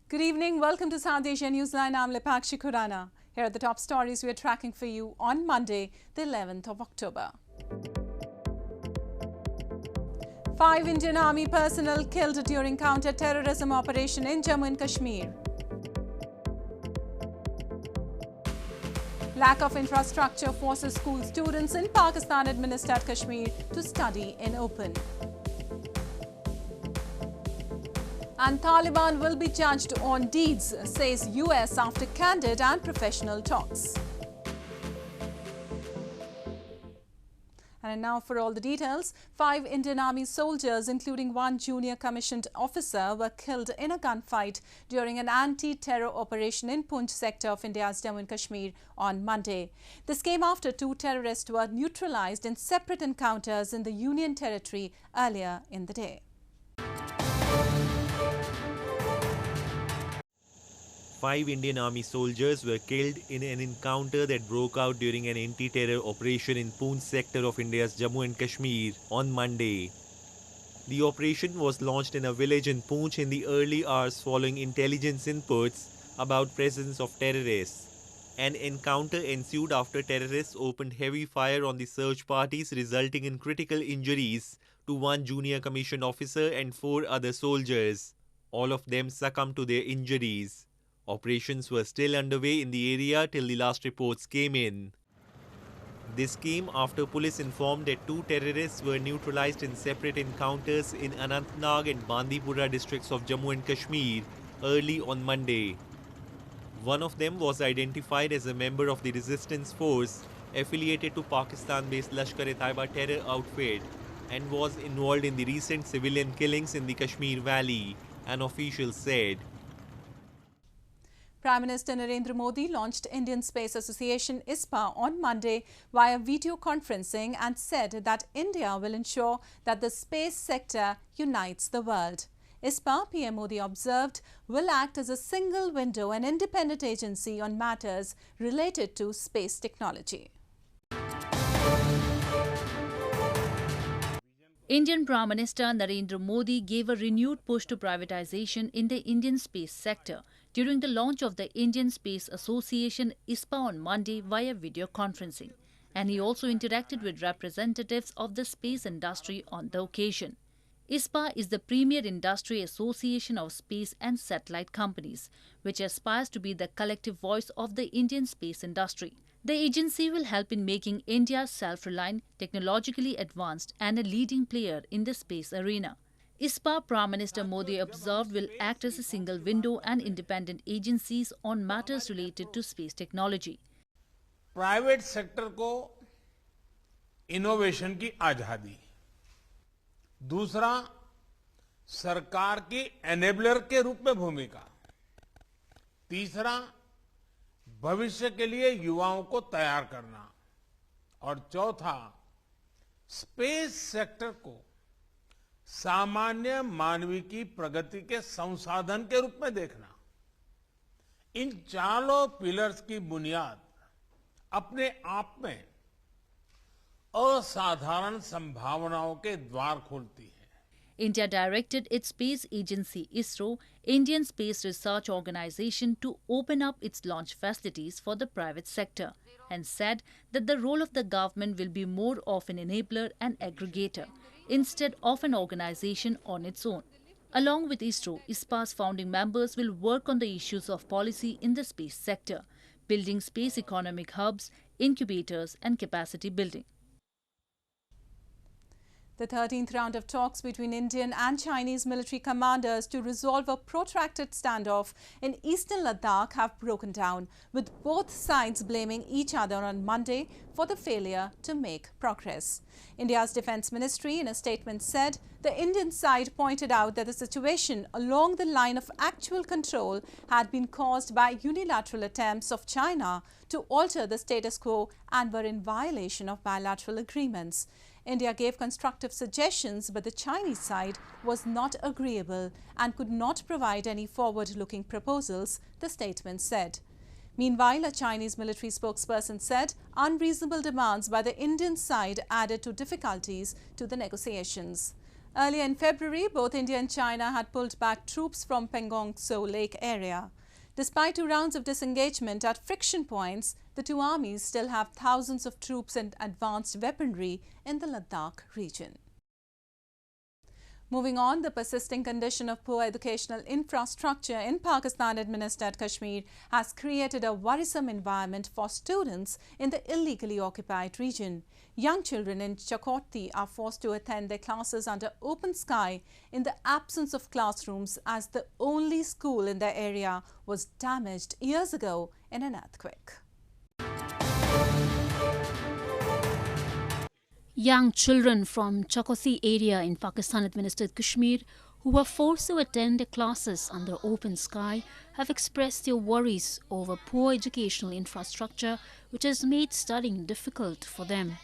Good evening. Welcome to South Asia Newsline. I'm Lipakshi Khurana. Here are the top stories we are tracking for you on Monday, the 11th of October. 5 Indian Army personnel killed during counter-terrorism operation in Jammu and Kashmir. Lack of infrastructure forces school students in Pakistan-administered Kashmir to study in open. And Taliban will be judged on deeds, says US after candid and professional talks. And now for all the details, 5 Indian Army soldiers, including 1 junior commissioned officer, were killed in a gunfight during an anti-terror operation in Poonch sector of India's Jammu and Kashmir on Monday. This came after 2 terrorists were neutralised in separate encounters in the Union territory earlier in the day. 5 Indian Army soldiers were killed in an encounter that broke out during an anti-terror operation in Poonch sector of India's Jammu and Kashmir on Monday. The operation was launched in a village in Poonch in the early hours following intelligence inputs about presence of terrorists. An encounter ensued after terrorists opened heavy fire on the search parties, resulting in critical injuries to 1 junior commissioned officer and 4 other soldiers. All of them succumbed to their injuries. Operations were still underway in the area till the last reports came in. This came after police informed that 2 terrorists were neutralised in separate encounters in Anantnag and Bandipora districts of Jammu and Kashmir early on Monday. One of them was identified as a member of the resistance force affiliated to Pakistan-based Lashkar-e-Taiba terror outfit and was involved in the recent civilian killings in the Kashmir Valley, an official said. Prime Minister Narendra Modi launched Indian Space Association ISpA on Monday via video conferencing and said that India will ensure that the space sector unites the world. ISpA, PM Modi observed, will act as a single window and independent agency on matters related to space technology. Indian Prime Minister Narendra Modi gave a renewed push to privatization in the Indian space sector during the launch of the Indian Space Association ISpA on Monday via video conferencing, and he also interacted with representatives of the space industry on the occasion. ISpA is the premier industry association of space and satellite companies, which aspires to be the collective voice of the Indian space industry. The agency will help in making India self-reliant, technologically advanced and a leading player in the space arena. ISpA, Prime Minister Modi observed, will act as a single window and independent agencies on matters related to space technology. Private sector को innovation की आजादी, दूसरा सरकार की enabler के रूप में भूमिका, तीसरा भविष्य के लिए युवाओं को तैयार करना और चौथा स्पेस सेक्टर को सामान्य मानवीय की प्रगति के संसाधन के रूप में देखना। इन चारों पिलर्स की बुनियाद अपने आप में असाधारण संभावनाओं के द्वार खोलती है। India directed its space agency ISRO, Indian Space Research Organization, to open up its launch facilities for the private sector and said that the role of the government will be more of an enabler and aggregator instead of an organization on its own. Along with ISRO, ISPA's founding members will work on the issues of policy in the space sector, building space economic hubs, incubators and capacity building. The 13th round of talks between Indian and Chinese military commanders to resolve a protracted standoff in eastern Ladakh have broken down, with both sides blaming each other on Monday for the failure to make progress. India's Defence Ministry, in a statement, said the Indian side pointed out that the situation along the line of actual control had been caused by unilateral attempts of China to alter the status quo and were in violation of bilateral agreements. India gave constructive suggestions, but the Chinese side was not agreeable and could not provide any forward-looking proposals, the statement said. Meanwhile, a Chinese military spokesperson said unreasonable demands by the Indian side added to difficulties to the negotiations. Earlier in February, both India and China had pulled back troops from Pangong Tso Lake area. Despite 2 rounds of disengagement at friction points, the two armies still have thousands of troops and advanced weaponry in the Ladakh region. Moving on, the persisting condition of poor educational infrastructure in Pakistan-administered Kashmir has created a worrisome environment for students in the illegally occupied region. Young children in Chakothi are forced to attend their classes under open sky in the absence of classrooms, as the only school in their area was damaged years ago in an earthquake. Young children from Chakothi area in Pakistan-administered Kashmir who were forced to attend their classes under open sky have expressed their worries over poor educational infrastructure, which has made studying difficult for them.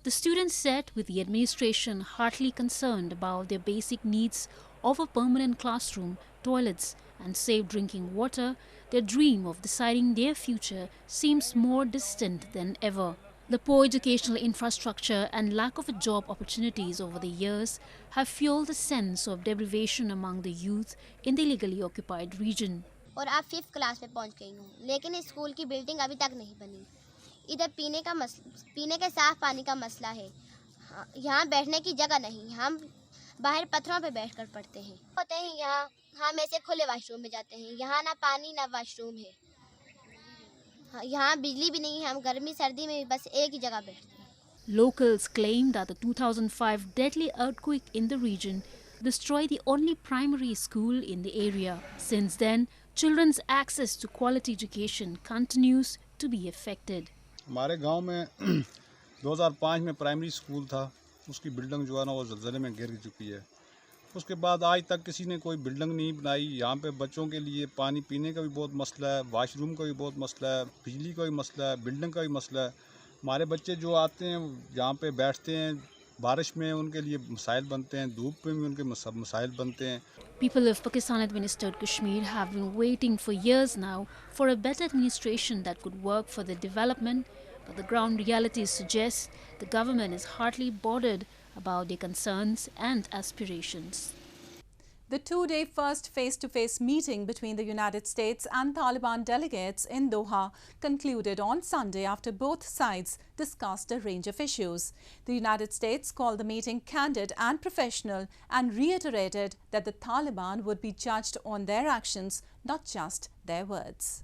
The students said with the administration heartily concerned about their basic needs of a permanent classroom, toilets and safe drinking water, their dream of deciding their future seems more distant than ever. The poor educational infrastructure and lack of job opportunities over the years have fueled a sense of deprivation among the youth in the illegally occupied region. और आप 5th class में पहुंच गई हूँ, लेकिन school की building अभी तक नहीं बनी। इधर पीने के साफ पानी का मसला है। यहाँ बैठने की जगह नहीं, हम बाहर पत्थरों पे बैठकर पढ़ते हैं। होते हैं यहाँ, हम ऐसे खुले वॉशरूम में जाते हैं। यहाँ ना पानी ना वॉशरूम है। यहाँ बिजली भी नहीं है, हम गर्मी सर्दी में बस एक ही जगह बैठते हैं। Locals claim that the 2005 deadly earthquake in the region destroyed the only primary school in the area. Since then, children's access to quality education continues to be affected. हमारे गांव में 2005 में प्राइमरी स्कूल था, उसकी बिल्डिंग जो है ना वो ज़लज़ले में गिर चुकी है। उसके बाद आज तक किसी ने कोई बिल्डिंग नहीं बनाई। यहाँ पे बच्चों के लिए पानी पीने का भी बहुत मसला है, वॉशरूम का भी बहुत मसला है, बिजली का भी मसला है, बिल्डिंग का भी मसला है। हमारे बच्चे जो आते हैं यहाँ पे बैठते हैं, बारिश में उनके लिए मसाइल बनते हैं, धूप में भी उनके मसाइल बनते हैं। People of Pakistan-administered Kashmir have been waiting for years now for a better administration that could work for their development, but the ground realities suggest the government is hardly bothered about their concerns and aspirations. The 2-day first face-to-face meeting between the United States and Taliban delegates in Doha concluded on Sunday after both sides discussed a range of issues. The United States called the meeting candid and professional and reiterated that the Taliban would be judged on their actions, not just their words.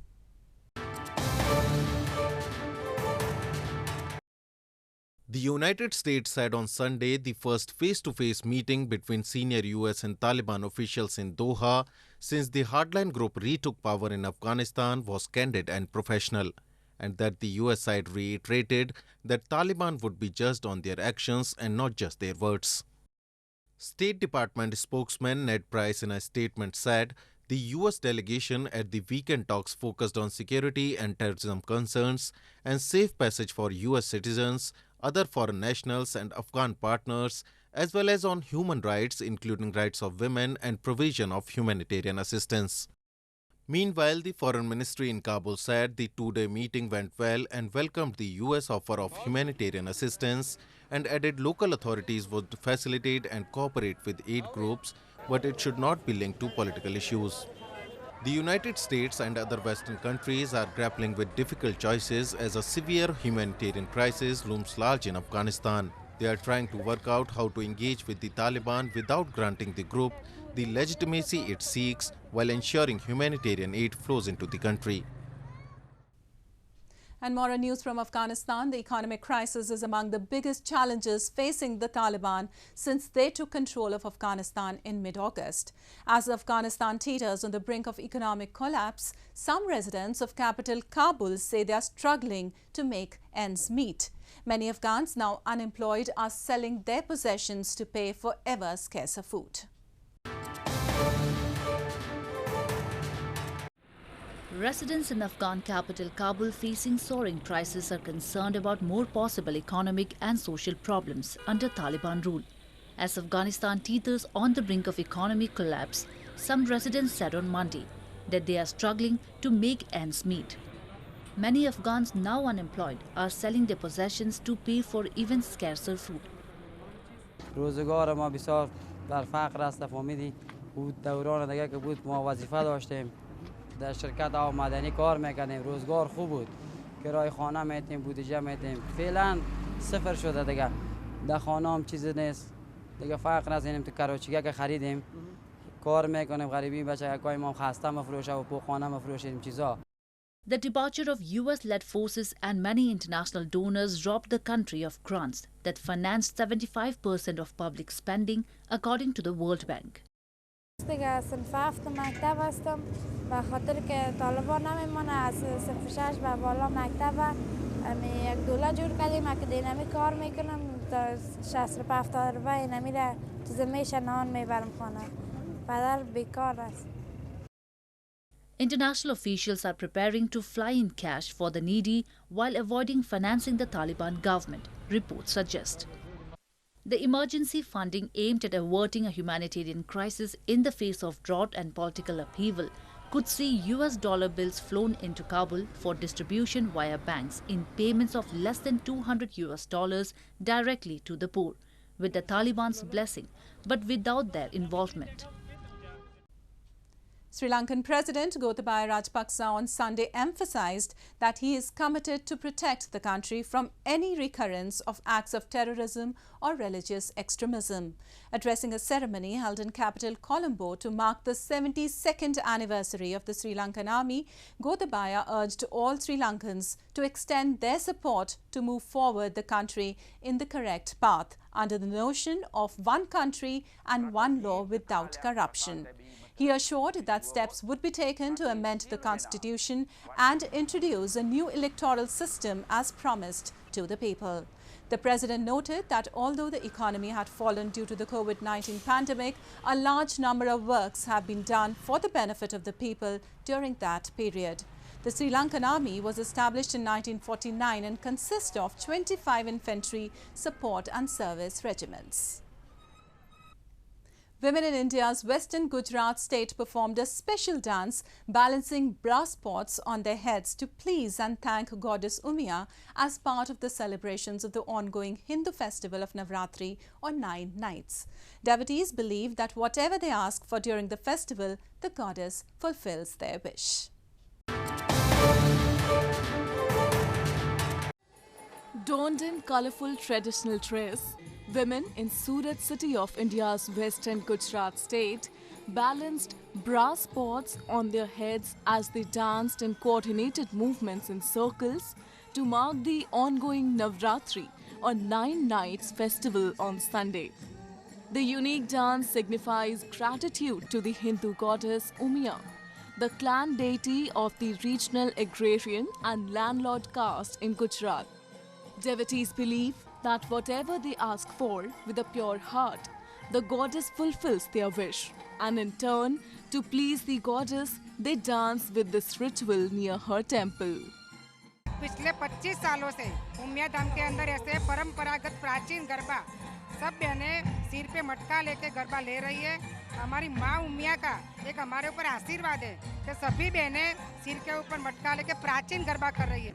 The United States said on Sunday the first face-to-face meeting between senior US and Taliban officials in Doha since the hardline group retook power in Afghanistan was candid and professional, and that the US side reiterated that Taliban would be judged on their actions and not just their words. State Department spokesman Ned Price in a statement said the US delegation at the weekend talks focused on security and terrorism concerns and safe passage for US citizens, other foreign nationals and Afghan partners, as well as on human rights including rights of women and provision of humanitarian assistance. Meanwhile, the Foreign Ministry in Kabul said the 2-day meeting went well and welcomed the US offer of humanitarian assistance and added local authorities would facilitate and cooperate with aid groups, but it should not be linked to political issues. The United States and other Western countries are grappling with difficult choices as a severe humanitarian crisis looms large in Afghanistan. They are trying to work out how to engage with the Taliban without granting the group the legitimacy it seeks while ensuring humanitarian aid flows into the country. And more on news from Afghanistan. The economic crisis is among the biggest challenges facing the Taliban since they took control of Afghanistan in mid-August. As Afghanistan teeters on the brink of economic collapse, some residents of capital Kabul say they are struggling to make ends meet. Many Afghans now unemployed are selling their possessions to pay for ever scarcer food. Residents in Afghan capital Kabul facing soaring prices are concerned about more possible economic and social problems under Taliban rule. As Afghanistan teeters on the brink of economic collapse, some residents said on Monday that they are struggling to make ends meet. Many Afghans now unemployed are selling their possessions to pay for even scarcer food. روزگار ما بسیار در فقر است فهمیدی بود دوران دیگه که بود ما وظیفه داشتیم در شرکت آب مدنی کار میکنیم روزگار خوب بود کرای خانه میتیم بودجه میتیم فعلا صفر شده دیگه در خانه هم چیزی نیست دیگه فقر نزنیم تو کراچیگه که خریدیم کار میکنیم غریبی بچه که ما خسته مفروشه و پو خانه مفروشیم چیزا. The departure of US-led forces and many international donors robbed the country of grants that financed 75% of public spending, according to the World Bank. دیگه صنف 7 مکتب هستم به خاطر که طالبان نمیمونه از صنف 6 به بالا مکتب یک دوله جور کردیم که دینمی کار میکنم تا 60-70 روپیه نمیره چیز میشه نان میبرم خانه پدر بیکار است. International officials are preparing to fly in cash for the needy while avoiding financing the Taliban government, reports suggest. The emergency funding aimed at averting a humanitarian crisis in the face of drought and political upheaval could see US dollar bills flown into Kabul for distribution via banks in payments of less than $200 directly to the poor, with the Taliban's blessing, but without their involvement. Sri Lankan President Gotabaya Rajapaksa on Sunday emphasized that he is committed to protect the country from any recurrence of acts of terrorism or religious extremism. Addressing a ceremony held in capital Colombo to mark the 72nd anniversary of the Sri Lankan Army, Gotabaya urged all Sri Lankans to extend their support to move forward the country in the correct path under the notion of one country and one law without corruption. He assured that steps would be taken to amend the constitution and introduce a new electoral system as promised to the people. The president noted that although the economy had fallen due to the COVID-19 pandemic, a large number of works have been done for the benefit of the people during that period. The Sri Lankan Army was established in 1949 and consists of 25 infantry, support and service regiments. Women in India's western Gujarat state performed a special dance, balancing brass pots on their heads to please and thank goddess Umia as part of the celebrations of the ongoing Hindu festival of Navratri on 9 nights. Devotees believe that whatever they ask for during the festival, the goddess fulfills their wish. Donned in colourful traditional dress, women in Surat city of India's western Gujarat state balanced brass pots on their heads as they danced in coordinated movements in circles to mark the ongoing Navratri or 9 nights festival on Sunday. The unique dance signifies gratitude to the Hindu goddess Umia, the clan deity of the regional agrarian and landlord caste in Gujarat. Devotees believe that whatever they ask for with a pure heart, the goddess fulfills their wish. And in turn, to please the goddess, they dance with this ritual near her temple. पिछले 25 सालों से उमिया धाम के अंदर ऐसे परंपरागत प्राचीन गरबा सब बहनें सिर पे मटका लेके गरबा ले रही है। हमारी माँ उमिया का एक हमारे ऊपर आशीर्वाद है कि सभी बहनें सिर के ऊपर मटका लेके प्राचीन गरबा कर रही है।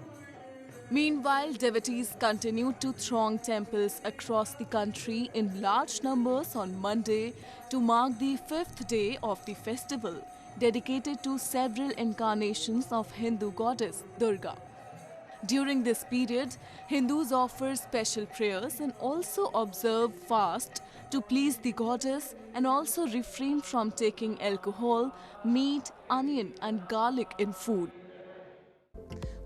Meanwhile, devotees continued to throng temples across the country in large numbers on Monday to mark the 5th day of the festival, dedicated to several incarnations of Hindu goddess Durga. During this period, Hindus offer special prayers and also observe fast to please the goddess and also refrain from taking alcohol, meat, onion and garlic in food.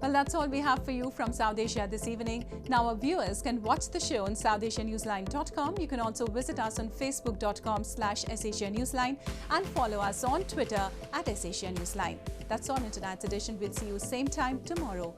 Well, that's all we have for you from South Asia this evening. Now, our viewers can watch the show on SouthAsiaNewsline.com. You can also visit us on Facebook.com/SAsiaNewsline and follow us on Twitter @SAsiaNewsline. That's all in tonight's edition. We'll see you same time tomorrow.